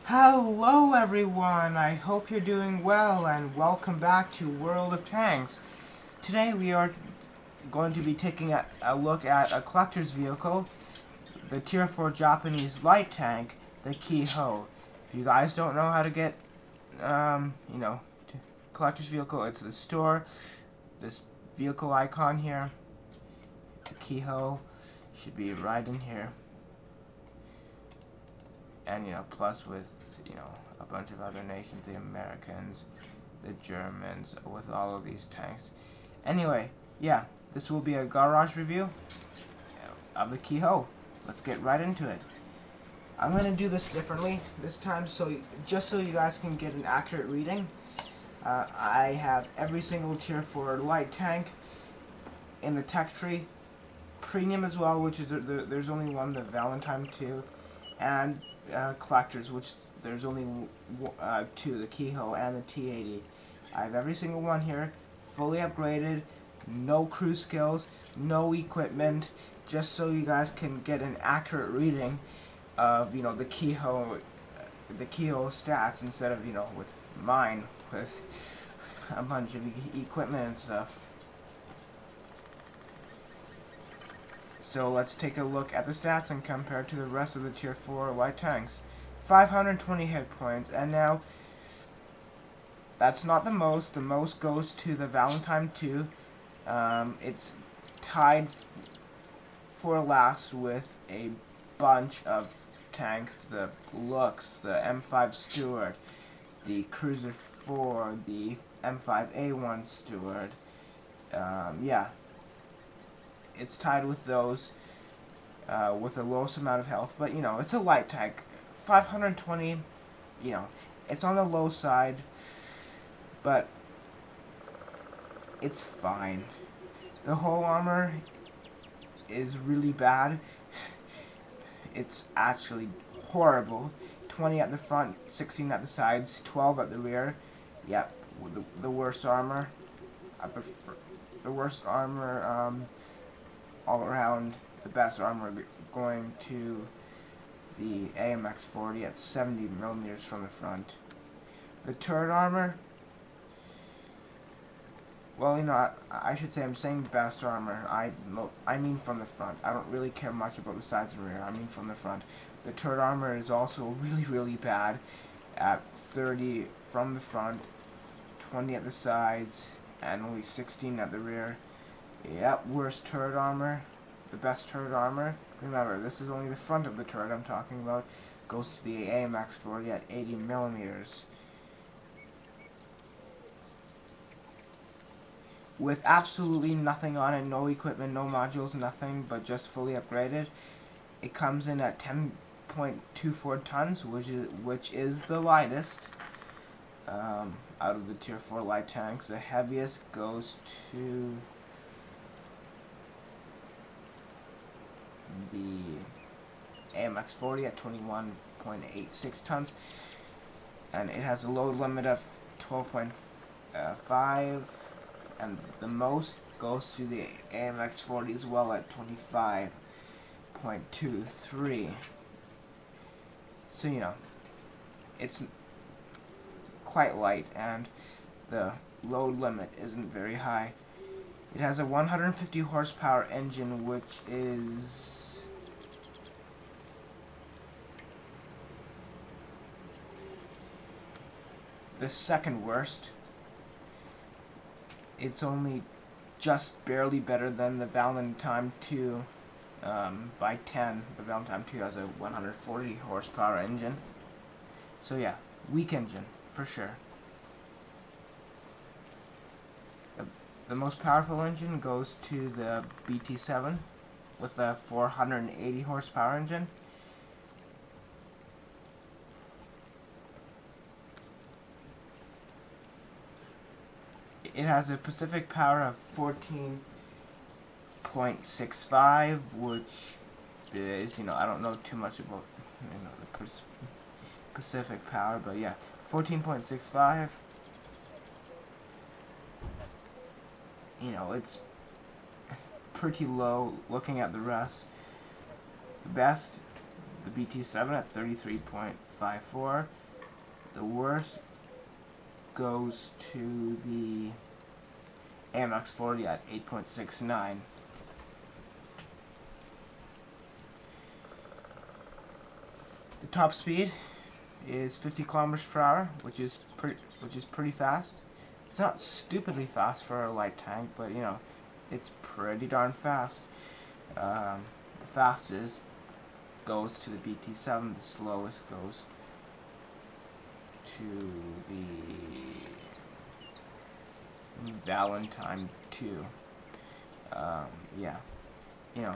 Hello everyone, I hope you're doing well and welcome back to World of Tanks. Today we are going to be taking a look at a collector's vehicle, the Tier 4 Japanese light tank, the Kiho. If you guys don't know how to get, collector's vehicle, it's the store, this vehicle icon here, the Kiho, should be right in here. And plus with a bunch of other nations, the Americans, the Germans, with all of these tanks. Anyway, yeah, this will be a garage review of the Kiho. Let's get right into it. I'm gonna do this differently this time, just so you guys can get an accurate reading. I have every single tier for light tank in the tech tree, premium as well, which is there's only one, the Valentine 2, and collectors, which there's only two, the Kiho and the T80. I have every single one here, fully upgraded, no crew skills, no equipment, just so you guys can get an accurate reading of the Kiho stats instead of with mine with a bunch of equipment and stuff. So let's take a look at the stats and compare to the rest of the tier 4 light tanks. 520 hit points, and now that's not the most. The most goes to the Valentine 2. It's tied for last with a bunch of tanks, the Lux, the M5 Stuart, the Cruiser 4, the M5A1 Stuart. Yeah, it's tied with those with the lowest amount of health, but it's a light tank. 520, it's on the low side, but it's fine. The hull armor is really bad. It's actually horrible. 20 at the front, 16 at the sides, 12 at the rear. Yep, the worst armor. The worst armor all around. The best armor going to the AMX-40 at 70 millimeters from the front. The turret armor, well, I should say I'm saying best armor. I mean from the front. I don't really care much about the sides and rear. I mean from the front. The turret armor is also really bad at 30 from the front, 20 at the sides, and only 16 at the rear. Yep, worst turret armor. The best turret armor. Remember, this is only the front of the turret I'm talking about. Goes to the AMX-40 at 80 millimeters. With absolutely nothing on it, no equipment, no modules, nothing, but just fully upgraded. It comes in at 10.24 tons, which is the lightest out of the tier 4 light tanks. The heaviest goes to the AMX-40 at 21.86 tons, and it has a load limit of 12.5, and the most goes to the AMX-40 as well at 25.23. So it's quite light, and the load limit isn't very high. It has a 150 horsepower engine, which is the second worst. It's only just barely better than the Valentine 2 by 10. The Valentine 2 has a 140 horsepower engine. So yeah, weak engine, for sure. The most powerful engine goes to the BT7 with a 480 horsepower engine. It has a Pacific power of 14.65, which is, I don't know too much about the Pacific power, but yeah, 14.65. It's pretty low looking at the rest. The best, the BT7 at 33.54. The worst goes to the AMX40 at 8.69. The top speed is 50 kilometers per hour, which is pretty fast. It's not stupidly fast for a light tank, but you know, it's pretty darn fast. The fastest goes to the BT7. The slowest goes to the Valentine 2. Yeah, you know,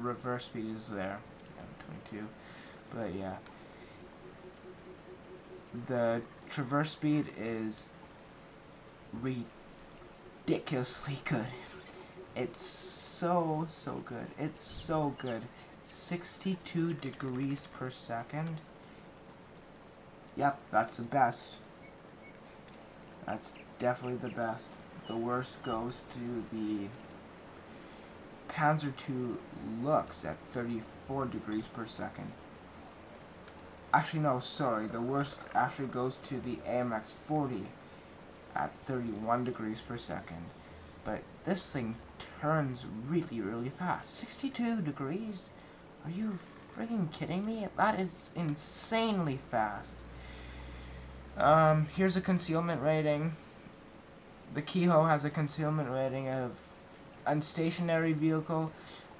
reverse speed is there, 22, but yeah, the traverse speed is ridiculously good. It's so good. It's so good. 62 degrees per second. Yep, that's the best. That's definitely the best. The worst goes to the Panzer II Lux at 34 degrees per second. Actually, no, sorry. The worst actually goes to the AMX40 at 31 degrees per second. But this thing turns really fast. 62 degrees? Are you freaking kidding me? That is insanely fast. Here's a concealment rating. The Keiho has a concealment rating of unstationary vehicle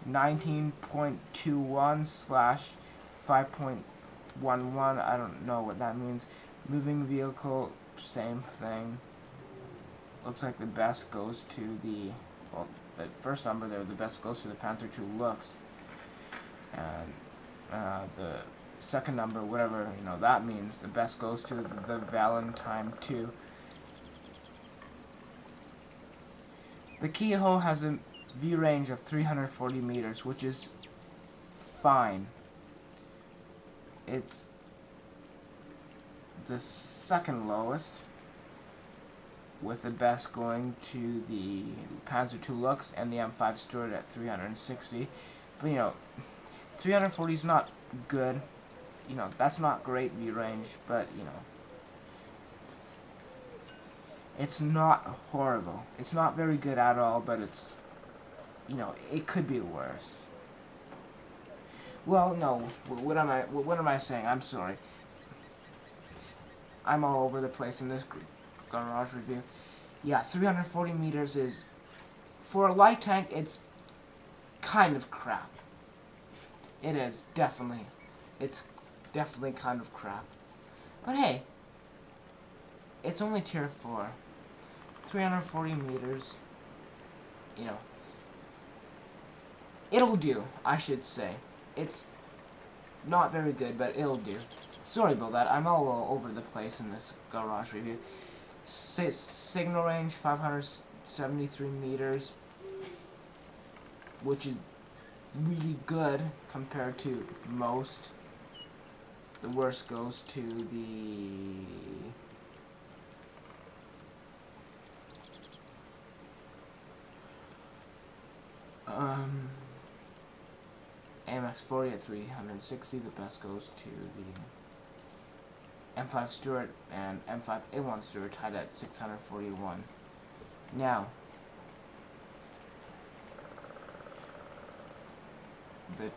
19.21/5.11. I don't know what that means. Moving vehicle, same thing. Looks like the best goes to the, well, the first number there, the best goes to the Panzer II Lux. And the second number, whatever, you know, that means, the best goes to the Valentine 2. The Keiho has a view range of 340 meters, which is fine. It's the second lowest, with the best going to the Panzer II Lux and the M5 Stuart at 360. But you know, 340 is not good. You know, that's not great view range, but you know, it's not horrible. It's not very good at all, but it's, you know, it could be worse. Well, no. What am I saying? I'm sorry. I'm all over the place in this garage review. Yeah, 340 meters is, for a light tank, it's kind of crap. It is, definitely. It's definitely kind of crap. But hey, it's only tier 4. 340 meters, you know, it'll do, I should say. It's not very good, but it'll do. Sorry about that, I'm all over the place in this garage review. Signal range, 573 meters, which is really good compared to most. The worst goes to the AMX40 at 360. The best goes to the M5 Stuart and M5 A1 Stuart, tied at 641. Now, the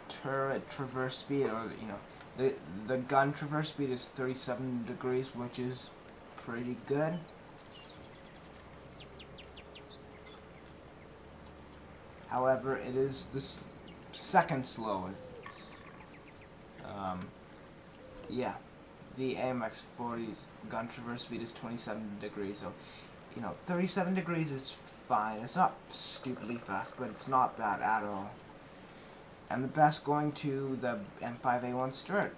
turret traverse speed, or you know, the gun traverse speed is 37 degrees, which is pretty good. However, it is the second slowest. Yeah, the AMX40's gun traverse speed is 27 degrees, so, you know, 37 degrees is fine. It's not stupidly fast, but it's not bad at all. And the best going to the M5A1 Stuart,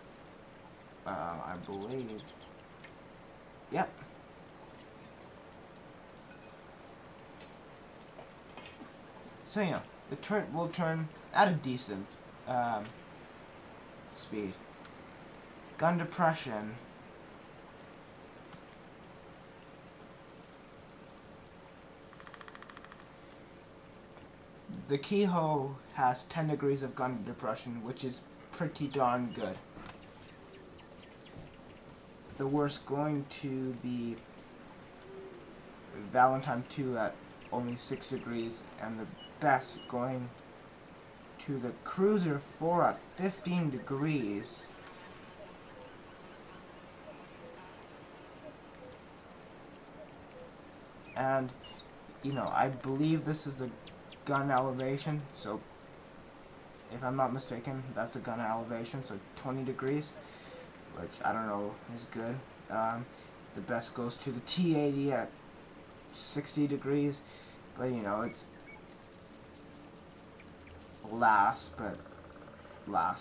I believe. Yep. So, you know, the turret will turn at a decent speed. Gun depression. the Keiho has 10 degrees of gun depression, which is pretty darn good. The worst going to the Valentine 2 at only 6 degrees, and the best going to the Cruiser 4 at 15 degrees. And, you know, I believe this is the gun elevation, so if I'm not mistaken, that's the gun elevation, so 20 degrees, which I don't know is good. The best goes to the T80 at 60 degrees, but you know, it's last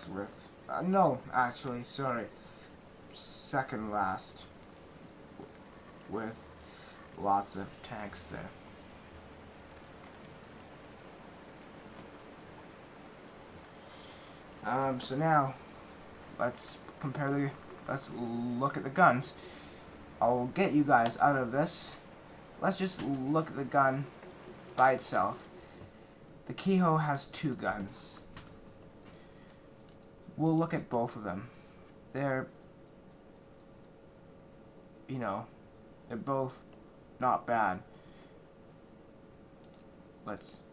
with, no, actually, sorry, second last with lots of tanks there. So now, let's look at the guns. I'll get you guys out of this. Let's just look at the gun by itself. The Keiho has 2 guns. We'll look at both of them. They're, you know, they're both not bad. Let's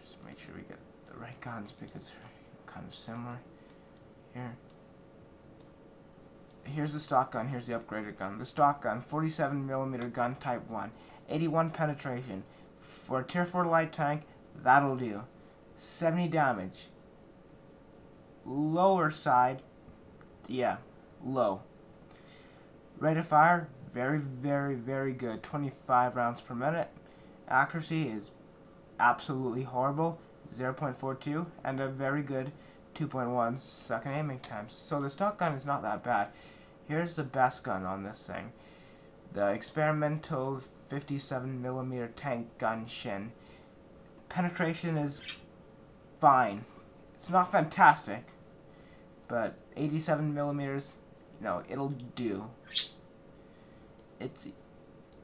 just make sure we get the right guns because they're kind of similar here. Here's the stock gun, here's the upgraded gun. The stock gun, 47mm gun type 1, 81 penetration. For a tier 4 light tank, that'll do. 70 damage. Lower side, yeah, low. Rate of fire, very, very, very good. 25 rounds per minute. Accuracy is absolutely horrible, 0.42, and a very good 2.1 second aiming time. So the stock gun is not that bad. Here's the best gun on this thing. The experimental 57mm tank gun Shin. Penetration is fine. It's not fantastic, but 87mm, you know, it'll do.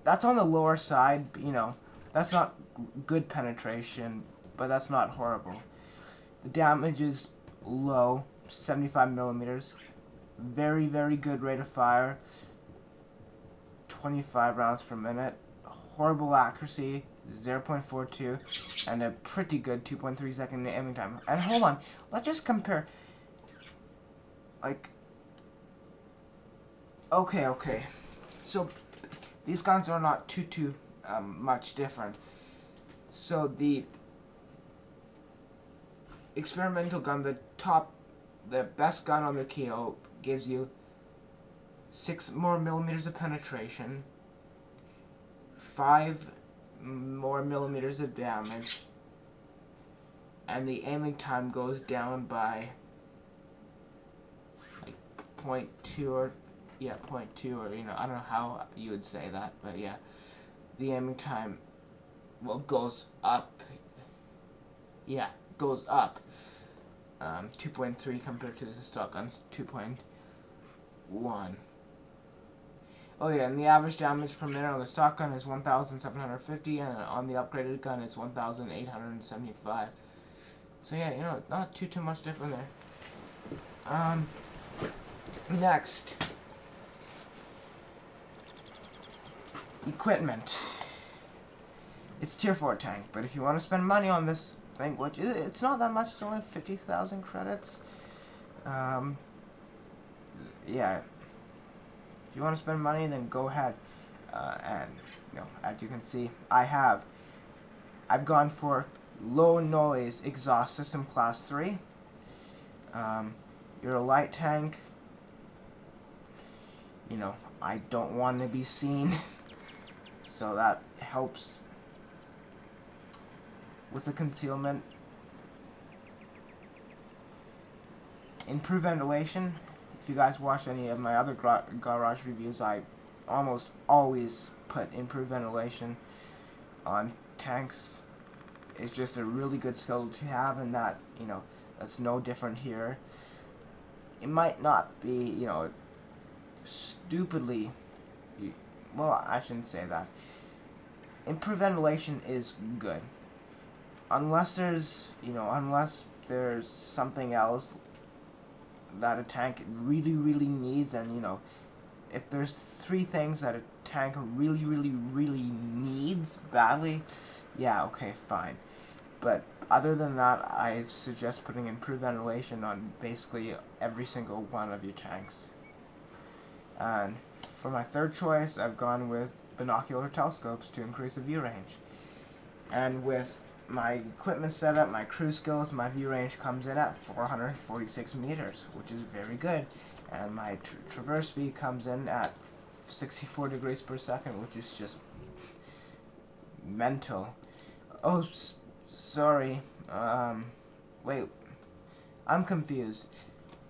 That's on the lower side, you know, that's not good penetration, but that's not horrible. The damage is low, 75mm. Very, very good rate of fire, 25 rounds per minute. Horrible accuracy, 0.42, and a pretty good 2.3 second aiming time. And hold on, let's just compare. Like, okay. So these guns are not too much different. So the experimental gun, the best gun on the Keiho, gives you 6 more millimeters of penetration, 5 more millimeters of damage, and the aiming time goes down by like 0.2 or, yeah, 0.2, or, you know, I don't know how you would say that, but yeah, the aiming time, well, goes up. Yeah, goes up. 2.3 compared to the stock gun's 2.1. Oh yeah, and the average damage per minute on the stock gun is 1,750, and on the upgraded gun it's 1,875. So yeah, you know, not too much different there. Next, equipment. It's tier 4 tank, but if you want to spend money on this thing, which it's not that much, it's only 50,000 credits. Yeah, if you want to spend money, then go ahead. And you know, as you can see, I've gone for low noise exhaust system class 3. You're a light tank. You know, I don't want to be seen, so that helps with the concealment. Improved ventilation. If you guys watched any of my other garage reviews, I almost always put improved ventilation on tanks. It's just a really good skill to have, and that, you know, that's no different here. It might not be, you know, stupidly, well, I shouldn't say that. Improved ventilation is good. unless there's something else that a tank really needs, and if there's 3 things that a tank really needs badly, yeah, okay, fine. But other than that, I suggest putting improved ventilation on basically every single one of your tanks. And for my third choice, I've gone with binocular telescopes to increase the view range. And with my equipment setup, my crew skills, my view range comes in at 446 meters, which is very good. And my traverse speed comes in at 64 degrees per second, which is just mental. Oh, sorry. Wait. I'm confused.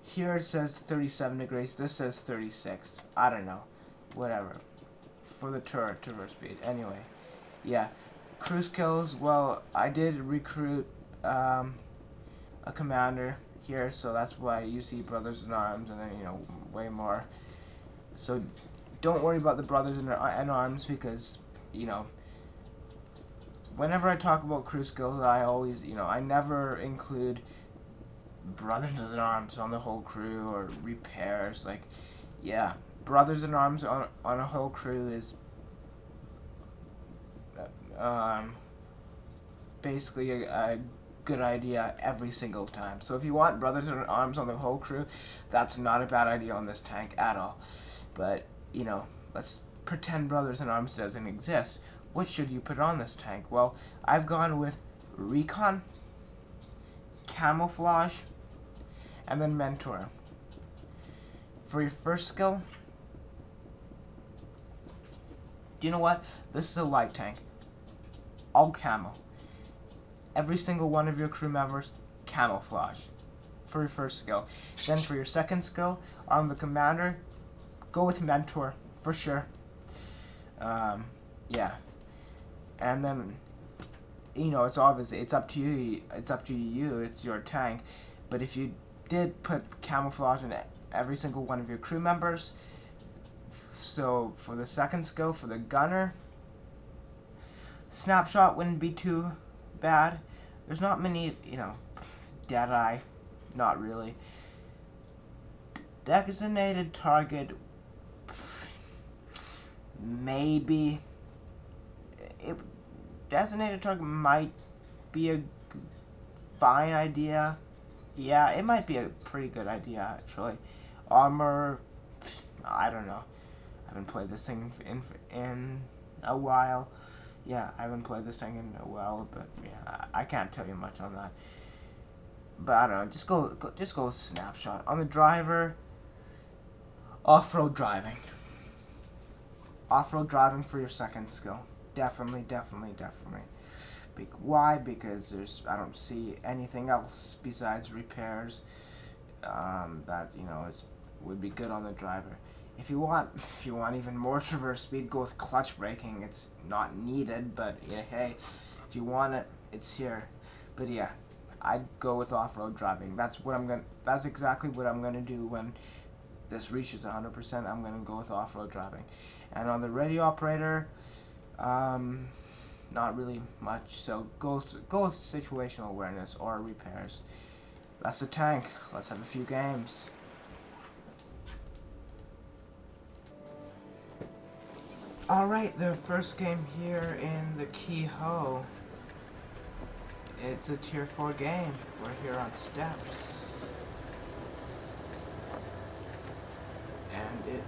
Here it says 37 degrees. This says 36. I don't know. Whatever. For the traverse speed. Anyway. Yeah. Crew skills. Well, I did recruit a commander here, so that's why you see Brothers in Arms, and then way more. So don't worry about the Brothers in Arms, because whenever I talk about crew skills, I always I never include Brothers in Arms on the whole crew or repairs. Like, yeah, Brothers in Arms on a whole crew is basically a good idea every single time. So if you want Brothers in Arms on the whole crew, that's not a bad idea on this tank at all. But let's pretend Brothers in Arms doesn't exist. What should you put on this tank? Well, I've gone with Recon, Camouflage, and then Mentor. For your first skill, do you know what? This is a light tank. All camo. Every single one of your crew members, Camouflage. For your first skill. Then for your second skill, on the commander, go with Mentor, for sure. Yeah. And then, it's obvious, it's up to you, it's your tank. But if you did put Camouflage in every single one of your crew members, so for the second skill, for the gunner, Snapshot wouldn't be too bad. There's not many, Deadeye, not really. Designated target, maybe. Designated target might be a fine idea. Yeah, it might be a pretty good idea, actually. Armor, I don't know. I haven't played this thing in a while. Yeah, I haven't played this thing in a while, but yeah, I can't tell you much on that. But I don't know. Just go with Snapshot. On the driver, off-road driving. Off-road driving for your second skill. Definitely. Why? Because I don't see anything else besides repairs that would be good on the driver. If you want even more traverse speed, go with clutch braking. It's not needed, but yeah, hey, if you want it, it's here. But yeah, I'd go with off-road driving. That's exactly what I'm gonna do when this reaches 100%. I'm gonna go with off-road driving. And on the radio operator, not really much. So go with situational awareness or repairs. That's the tank. Let's have a few games. Alright, the first game here in the Kehoe. It's a tier 4 game. We're here on steps. And it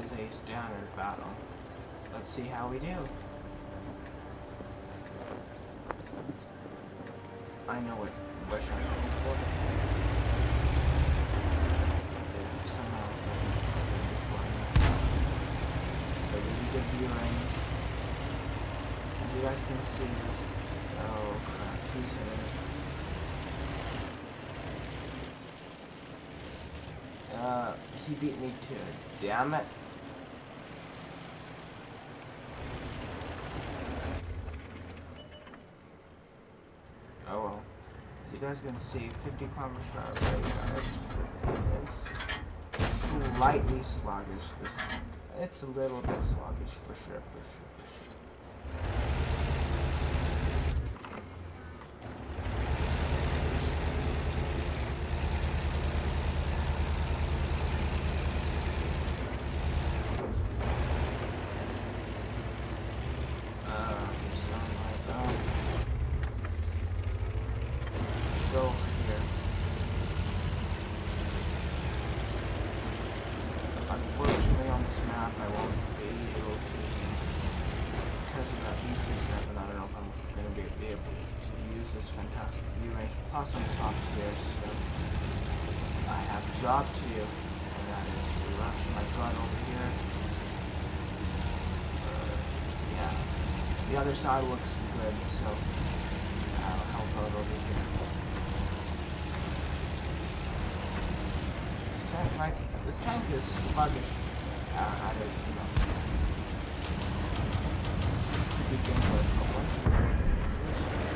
is a standard battle. Let's see how we do. I know what should I go for. If someone else doesn't go before me. A really good view range. As you guys can see, this. Oh crap, he's hitting. He beat me too. Damn it. Oh well. As you guys can see, 50 kilometers per hour radar. It's slightly sluggish. It's a little bit sluggish for sure. map I won't be able to, because of that BT7, I don't know if I'm going to be able to use this fantastic view range, plus I'm top tier, so I have a job to do, and that is to rush my gun over here. Yeah, the other side looks good, so I'll help out over here. This tank is sluggish at it, you know, to begin with, but once you're used to it.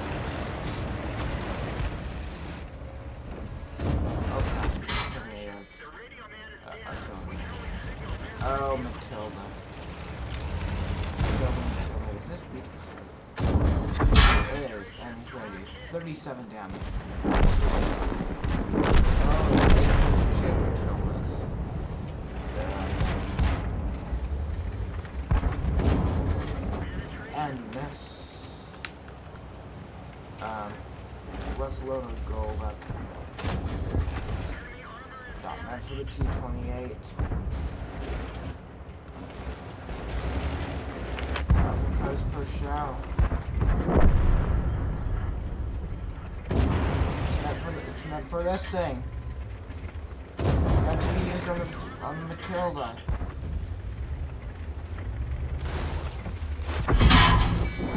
Oh crap, 78 artillery. Oh, Matilda. Matilda, is this BT7? It is, and he's going to do 37 damage. Oh, there's two Matildas. And this. Let's load a gold up. Not meant for the T-28. Let's try to push out. It's meant for this thing. It's meant to be used on the Matilda.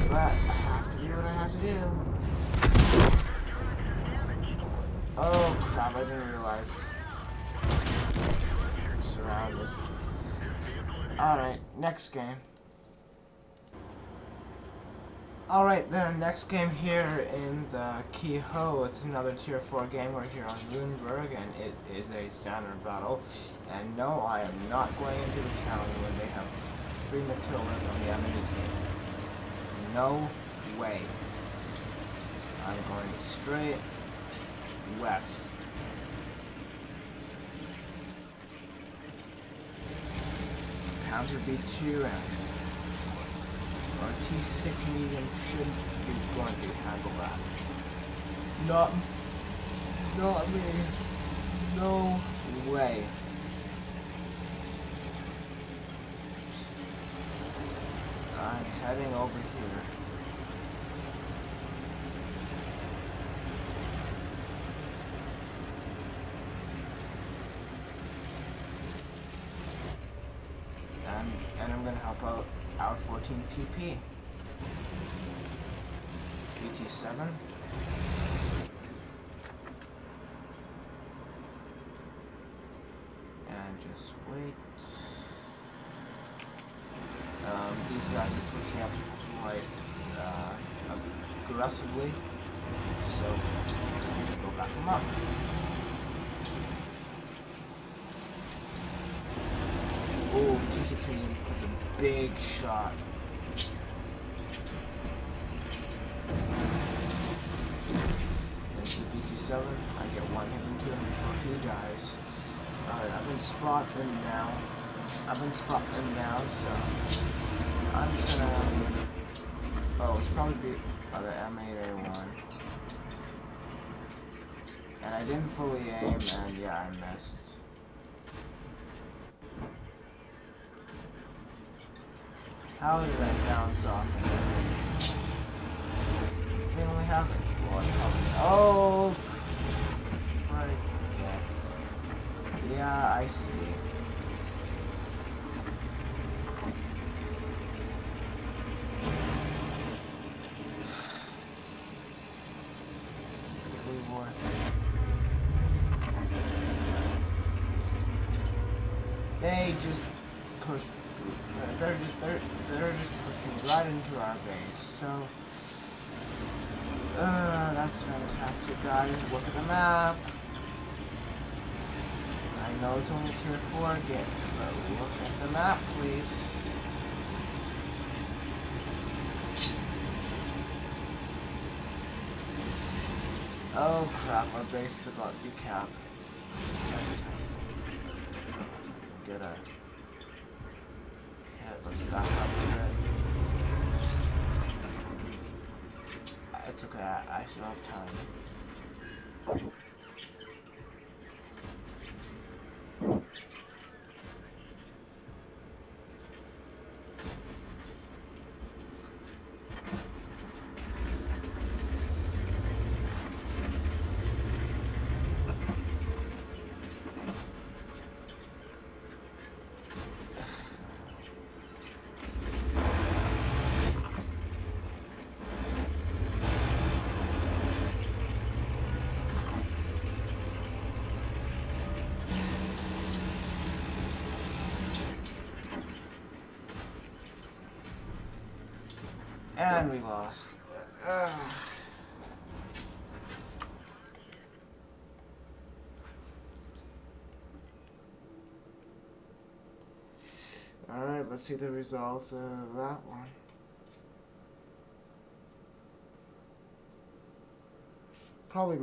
But I have to do what I have to do. Oh crap, I didn't realize. I'm surrounded. Alright, next game. Alright then, next game here in the Kehoe. It's another tier 4 game. We're here on Runeberg, and it is a standard battle. And no, I am not going into the town when they have 3 Matildas on the enemy team. No way. I'm going straight west. Panzer B2 and our T6 medium should be going to handle that. Not me. No way. I'm heading over here. And I'm gonna help out our 14 TP. BT7. And just wait. These guys are pushing up quite aggressively, so go back them up. Oh, T6 medium was a big shot. There's the BT7. I get one hit into him before he dies. Alright, I've been spotting him now, so I'm just gonna. Oh, it's probably the other M8A1. And I didn't fully aim, and yeah, I missed. How did that bounce off? If he only has like one. Oh, frick. Yeah, I see. Really worth it. They just push. They're just pushing right into our base. So that's fantastic, guys. Look at the map. I know it's only tier 4 again, but look at the map, please. Oh crap, our base is about to be capped. Fantastic. Get a hit, let's back up a bit. It's okay, I still have time. And we lost. Alright, let's see the results of that one. Probably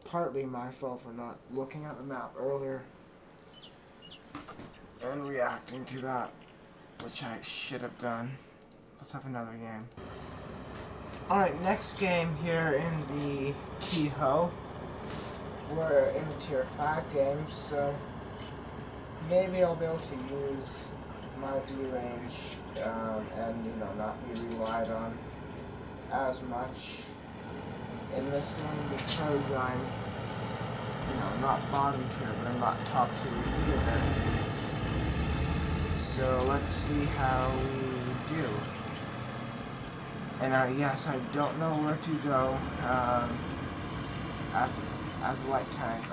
partly my fault for not looking at the map earlier and reacting to that, which I should have done. Let's have another game. Alright, next game here in the Kehoe. We're in the Tier 5 games, so maybe I'll be able to use my view range and, not be relied on as much in this game because I'm, not bottom tier, but I'm not top tier either. So let's see how we do. And yes, I don't know where to go as a light tank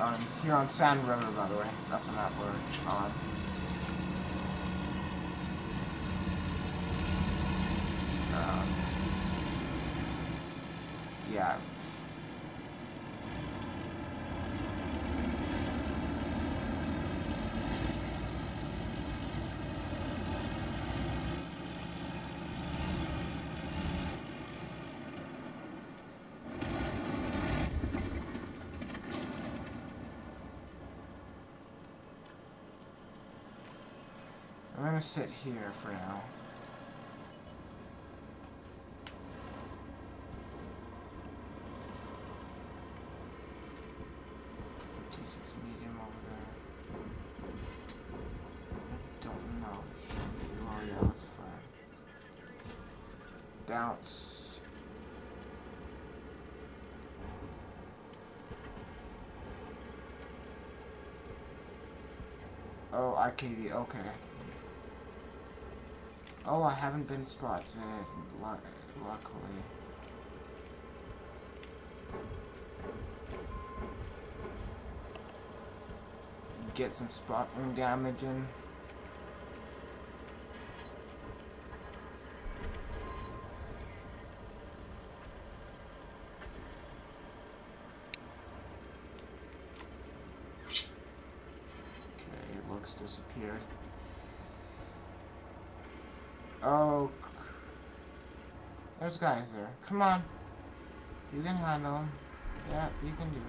here on Sand River, by the way. That's the map we're on. Yeah. I'm gonna sit here for now. T6 medium over there. I don't know. Oh yeah, that's fine. Bounce. Oh, IKV, okay. Oh, I haven't been spotted, luckily. Get some spotting damage in. Okay, it looks disappeared. Oh, there's guys there. Come on. You can handle them. Yeah, you can do it.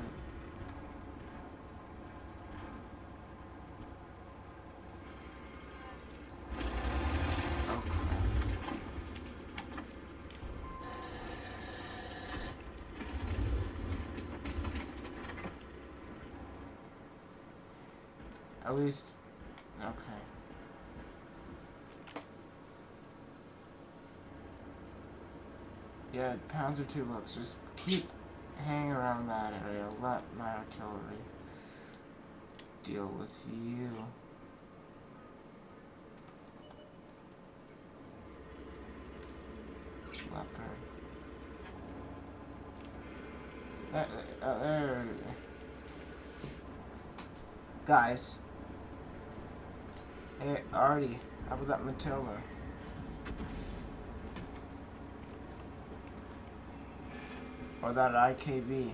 At least, okay. Yeah, Panzer II looks. Just keep hanging around that area. Let my artillery deal with you. Leopard. There. Guys. Hey, Artie, how about that Matilda? Or that IKV?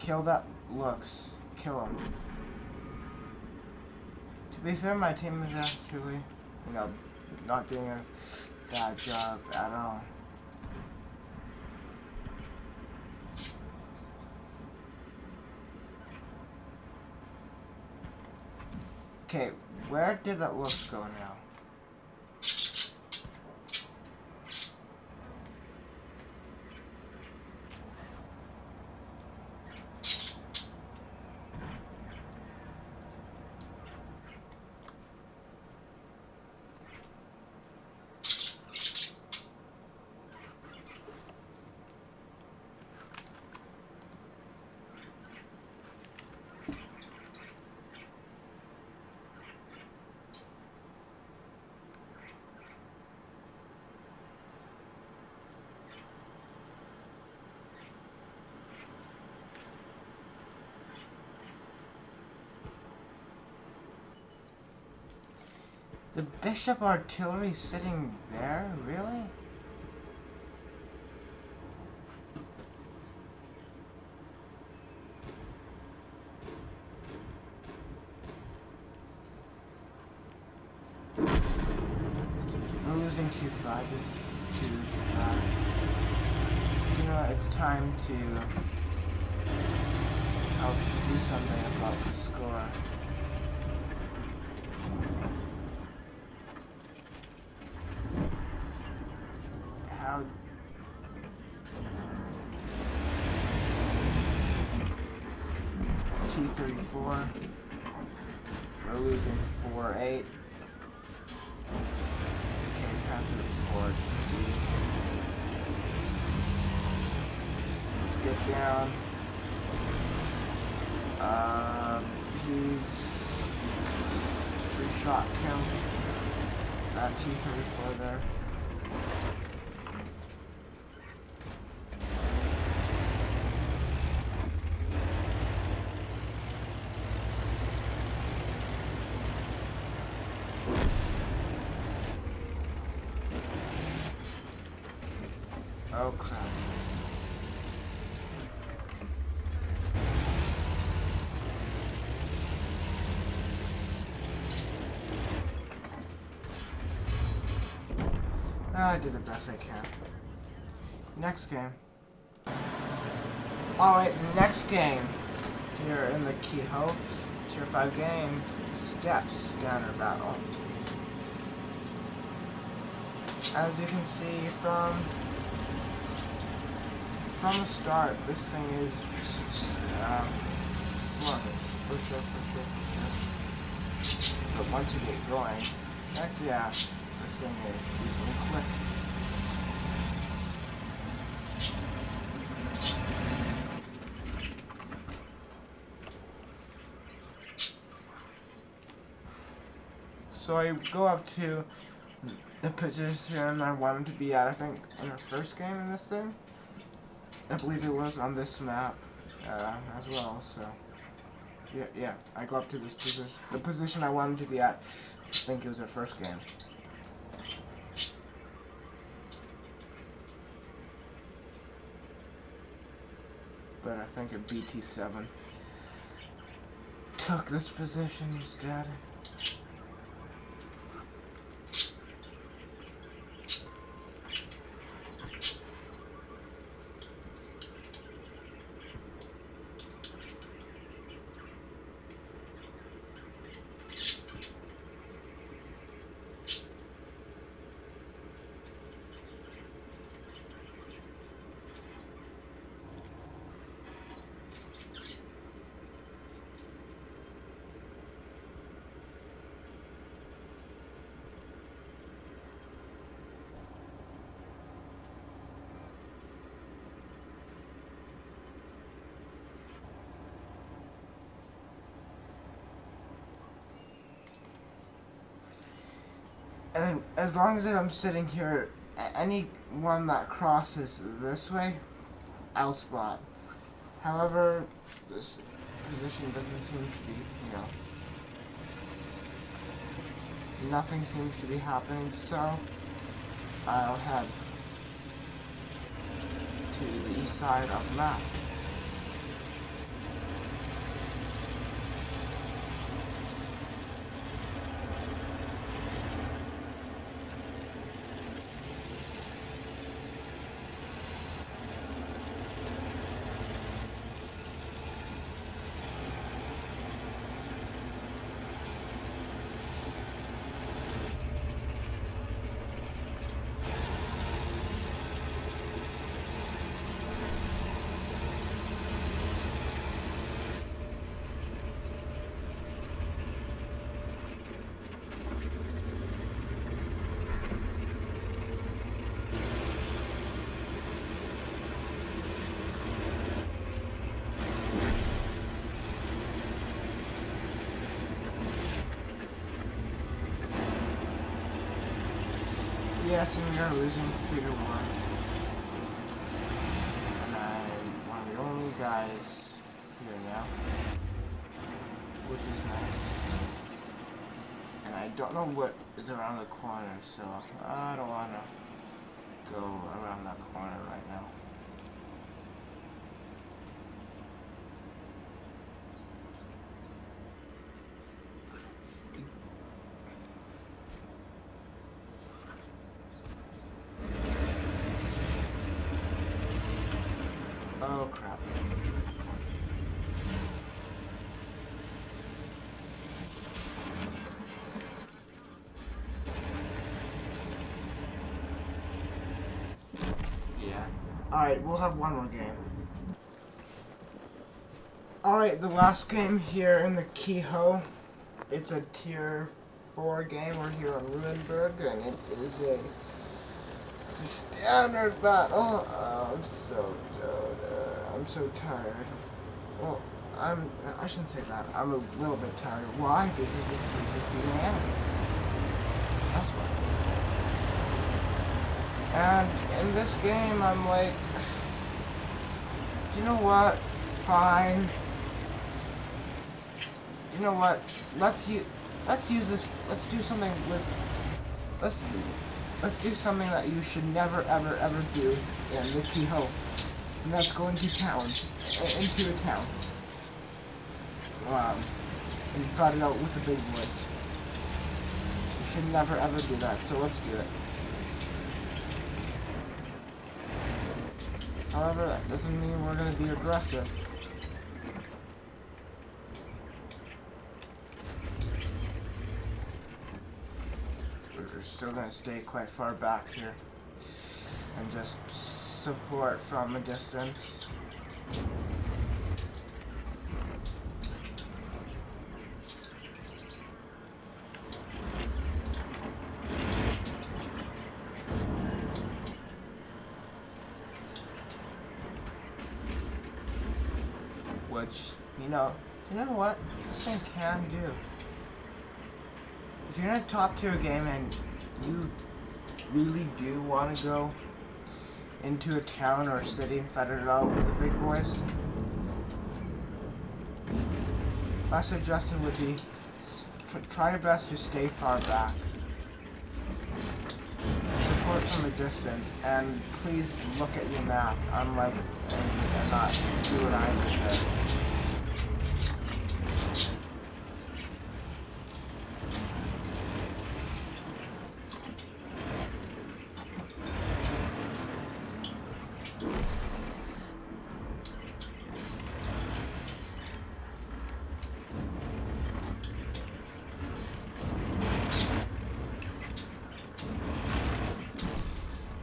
Kill that Lux. Kill him. To be fair, my team is actually, not doing a bad job at all. Okay, where did that Lux go now? The Bishop Artillery sitting there? Really? We're losing 2-5 to 5. You know, it's time to do something about the score. How T-34. We're losing 4-8. Okay, Panther 4. Let's get down. He's 3-shot kill. That T-34 there. Oh crap. I did the best I can. Next game. Alright, the next game. Here in the Kehoe Tier 5 game. Steppes Standard Battle. As you can see from the start, this thing is sluggish, for sure. But once you get going, heck yeah, this thing is decently quick. So I go up to the position I wanted to be at, I think, in the first game in this thing. I believe it was on this map as well, so yeah, I go up to this position, the position I wanted to be at. I think it was our first game. But I think a BT-7 took this position instead. And as long as I'm sitting here, anyone that crosses this way, I'll spot. However, this position doesn't seem to be, nothing seems to be happening, so I'll head to the east side of the map. Yes, and we are losing 3-1. And I'm one of the only guys here now, which is nice. And I don't know what is around the corner, so I don't want to go around that corner right now. Oh crap. Yeah. Alright, we'll have one more game. Alright, the last game here in the Kehoe. It's a tier 4 game. We're here on Ruinberg, and it's a standard battle. Oh, I'm so done. I'm so tired. Well, I shouldn't say that. I'm a little bit tired. Why? Because it's 3:15 a.m. That's why. And in this game, I'm like, do you know what? Fine. Do you know what? Let's use this. Let's do something with. Let's do something that you should never ever do in the Kehoe, and that's go into town, into a town. And fight it out with the big boys. You should never ever do that. So let's do it. However, that doesn't mean we're gonna be aggressive. We're still gonna stay quite far back here and just support from a distance. Which, you know what this thing can do. If you're in a top tier game and you really do want to go into a town or a city and fight it out with the big boys, my suggestion would be try your best to stay far back. Support from a distance, and please look at your map, unlike and not do what I did there.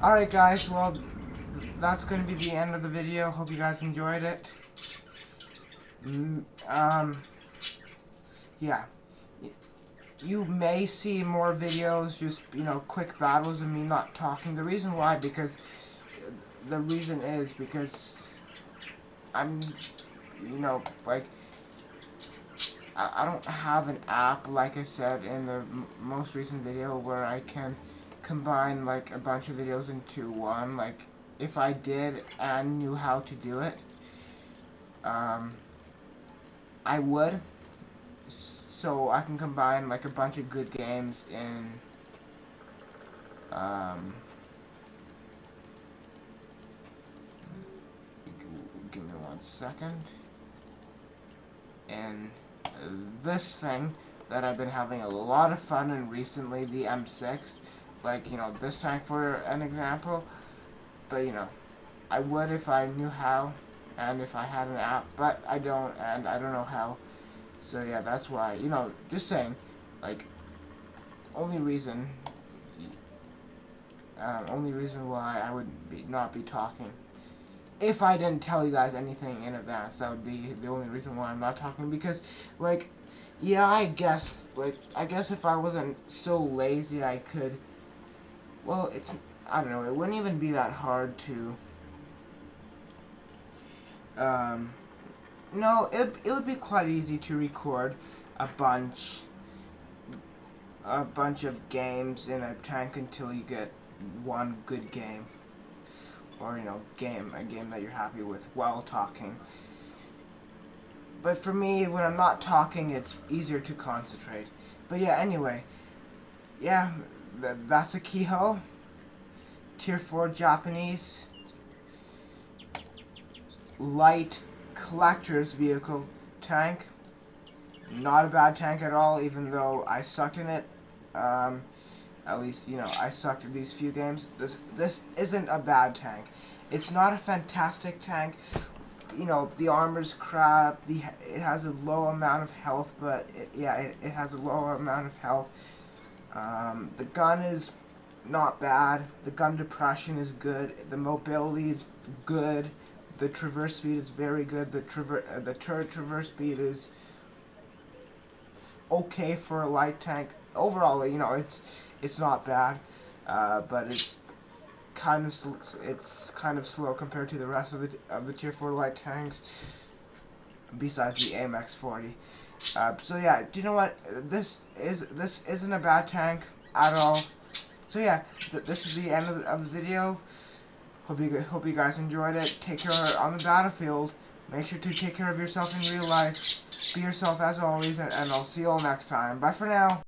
Alright guys, well, that's going to be the end of the video. Hope you guys enjoyed it. Yeah. You may see more videos, just, you know, quick battles of me not talking. The reason why, because I'm, you know, like, I don't have an app, like I said in the most recent video, where I can combine like a bunch of videos into one. Like, if I did and knew how to do it, I would, so I can combine like a bunch of good games in give me 1 second. And this thing that I've been having a lot of fun in recently, the M6, like, you know, this tank for an example. But, you know, I would if I knew how and if I had an app, but I don't, and I don't know how. So yeah, that's why, you know, just saying, like, only reason why I would not be talking, if I didn't tell you guys anything in advance, that would be the only reason why I'm not talking. Because, like, yeah, I guess if I wasn't so lazy, I could, well, I don't know, it wouldn't even be that hard to, no, it would be quite easy to record a bunch of games in a tank until you get one good game, or, you know, a game that you're happy with while talking. But for me, when I'm not talking, it's easier to concentrate. But yeah, anyway, yeah, that's a Kiho, Tier 4 Japanese, light collector's vehicle tank. Not a bad tank at all, even though I sucked in it. At least, you know, I sucked at these few games. This isn't a bad tank. It's not a fantastic tank. You know, the armor's crap. It has a low amount of health, but it has a low amount of health. The gun is not bad. The gun depression is good. The mobility is good. The traverse speed is very good. The turret traverse speed is okay for a light tank. Overall, you know, it's not bad, but it's kind of slow compared to the rest of the Tier 4 light tanks. Besides the AMX 40. So yeah, do you know what? This isn't a bad tank at all. So yeah, this is the end of the video. Hope you guys enjoyed it. Take care on the battlefield. Make sure to take care of yourself in real life. Be yourself as always, and I'll see you all next time. Bye for now.